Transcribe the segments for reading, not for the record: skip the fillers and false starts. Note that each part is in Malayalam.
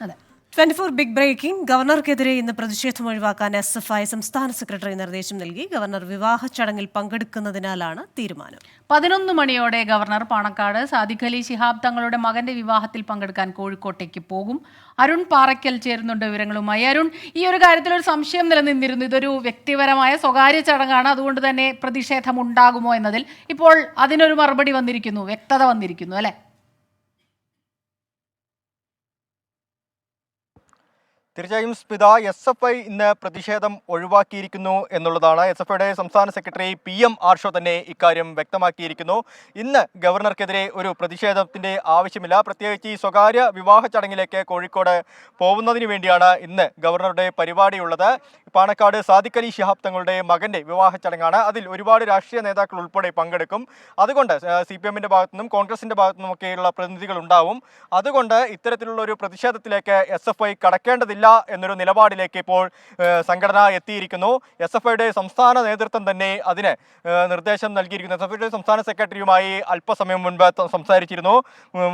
24 ബിഗ് ബ്രേക്കിംഗ്. ഗവർണർക്കെതിരെ ഇന്ന് പ്രതിഷേധം ഒഴിവാക്കാൻ SFI സംസ്ഥാന സെക്രട്ടറി നിർദ്ദേശം നൽകി. ഗവർണർ വിവാഹ ചടങ്ങിൽ പങ്കെടുക്കുന്നതിനാലാണ് തീരുമാനം. 11 മണിയോടെ ഗവർണർ പാണക്കാട് സാദിഖ് അലി ശിഹാബ് തങ്ങളുടെ മകന്റെ വിവാഹത്തിൽ പങ്കെടുക്കാൻ കോഴിക്കോട്ടേക്ക് പോകും. അരുൺ പാറയ്ക്കൽ ചേരുന്നുണ്ട് വിവരങ്ങളുമായി. അരുൺ, ഈ ഒരു കാര്യത്തിൽ ഒരു സംശയം നിലനിന്നിരുന്നു. ഇതൊരു വ്യക്തിപരമായ സ്വകാര്യ ചടങ്ങാണ്, അതുകൊണ്ട് തന്നെ പ്രതിഷേധം ഉണ്ടാകുമോ എന്നതിൽ. ഇപ്പോൾ അതിനൊരു മറുപടി വന്നിരിക്കുന്നു, വ്യക്തത വന്നിരിക്കുന്നു അല്ലേ? തീർച്ചയായും സ്മിത, SFI ഇന്ന് പ്രതിഷേധം ഒഴിവാക്കിയിരിക്കുന്നു എന്നുള്ളതാണ്. SFIയുടെ സംസ്ഥാന സെക്രട്ടറി PM ആർഷോ തന്നെ ഇക്കാര്യം വ്യക്തമാക്കിയിരിക്കുന്നു. ഇന്ന് ഗവർണർക്കെതിരെ ഒരു പ്രതിഷേധത്തിന്റെ ആവശ്യമില്ല. പ്രത്യേകിച്ച് ഈ സ്വകാര്യ വിവാഹ ചടങ്ങിലേക്ക് കോഴിക്കോട് പോകുന്നതിന് വേണ്ടിയാണ് ഇന്ന് ഗവർണറുടെ പരിപാടിയുള്ളത്. പാണക്കാട് സാദിഖ് അലി ശിഹാബ് തങ്ങളുടെ മകന്റെ വിവാഹ ചടങ്ങാണ്. അതിൽ ഒരുപാട് രാഷ്ട്രീയ നേതാക്കൾ ഉൾപ്പെടെ പങ്കെടുക്കും. അതുകൊണ്ട് CPMന്റെ ഭാഗത്തുനിന്നും കോൺഗ്രസിന്റെ ഭാഗത്തുനിന്നുമൊക്കെയുള്ള പ്രതിനിധികൾ ഉണ്ടാവും. അതുകൊണ്ട് ഇത്തരത്തിലുള്ള ഒരു പ്രതിഷേധത്തിലേക്ക് SFI കടക്കേണ്ടതില്ല എന്നൊരു നിലപാടിലേക്ക് ഇപ്പോൾ സംഘടന എത്തിയിരിക്കുന്നു. SFIയുടെ സംസ്ഥാന നേതൃത്വം തന്നെ അതിന് നിർദ്ദേശം നൽകിയിരിക്കുന്നു. SFIയുടെ സംസ്ഥാന സെക്രട്ടറിയുമായി അല്പസമയം മുൻപ് സംസാരിച്ചിരുന്നു.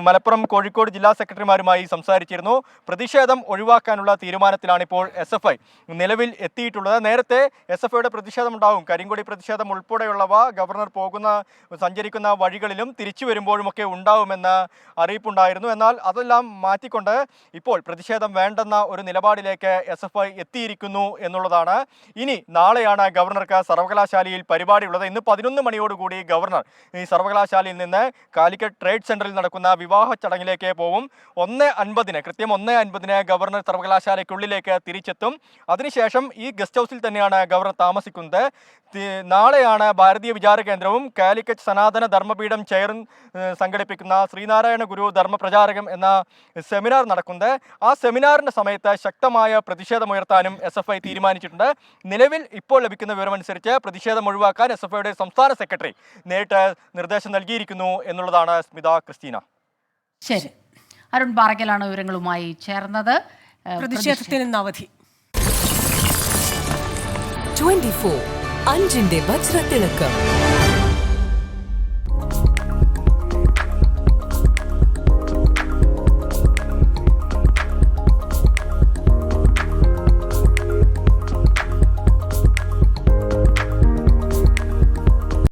മലപ്പുറം, കോഴിക്കോട് ജില്ലാ സെക്രട്ടറിമാരുമായി സംസാരിച്ചിരുന്നു. പ്രതിഷേധം ഒഴിവാക്കാനുള്ള തീരുമാനത്തിലാണ് ഇപ്പോൾ SFI നിലവിൽ എത്തിയിട്ടുള്ളത്. നേരത്തെ SFIയുടെ പ്രതിഷേധം ഉണ്ടാവും. കരിങ്കൊടി പ്രതിഷേധം ഉൾപ്പെടെയുള്ളവ ഗവർണർ സഞ്ചരിക്കുന്ന വഴികളിലും തിരിച്ചു വരുമ്പോഴുമൊക്കെ ഉണ്ടാവുമെന്ന് അറിയിപ്പുണ്ടായിരുന്നു. എന്നാൽ അതെല്ലാം മാറ്റിക്കൊണ്ട് ഇപ്പോൾ പ്രതിഷേധം വേണ്ടെന്ന ഒരു നിലപാടിലേക്ക് SFI എത്തിയിരിക്കുന്നു എന്നുള്ളതാണ്. ഇനി നാളെയാണ് ഗവർണർക്ക് സർവകലാശാലയിൽ പരിപാടിയുള്ളത്. ഇന്ന് 11 മണിയോടുകൂടി ഗവർണർ ഈ സർവകലാശാലയിൽ നിന്ന് കാലിക്കറ്റ് ട്രേഡ് സെന്ററിൽ നടക്കുന്ന വിവാഹ ചടങ്ങിലേക്ക് പോകും. 1:50 കൃത്യം 1:50 ഗവർണർ സർവകലാശാലയ്ക്കുള്ളിലേക്ക് തിരിച്ചെത്തും. അതിനുശേഷം ഈ ഗസ്റ്റ് ഹൗസിൽ തന്നെയാണ് ഗവർണർ താമസിക്കുന്നത്. നാളെയാണ് ഭാരതീയ വിചാര കേന്ദ്രവും കാലിക്കറ്റ് സനാതന ധർമ്മപീഠം ചെയറും സംഘടിപ്പിക്കുന്ന ശ്രീനാരായണ ഗുരു ധർമ്മപ്രചാരകം എന്ന സെമിനാർ നടക്കുന്നത്. ആ സെമിനാറിന്റെ സമയത്ത് ശക്തമായ പ്രതിഷേധമുയർത്താനും SFI തീരുമാനിച്ചിട്ടുണ്ട്. നിലവിൽ ഇപ്പോൾ ലഭിക്കുന്ന വിവരമനുസരിച്ച് പ്രതിഷേധം ഒഴിവാക്കാൻ SFIയുടെ സംസ്ഥാന സെക്രട്ടറി നേരിട്ട് നിർദ്ദേശം നൽകിയിരിക്കുന്നു എന്നുള്ളതാണ് സ്മിത, ക്രിസ്റ്റീന. ശരി, അരുൺ പാറയ്ക്കലാണ് വിവരങ്ങളുമായി ചേർന്നത്. പ്രതിഷേധത്തിന് അവധി. 24 അഞ്ചിന്റെ വജ്രത്തിളക്കം.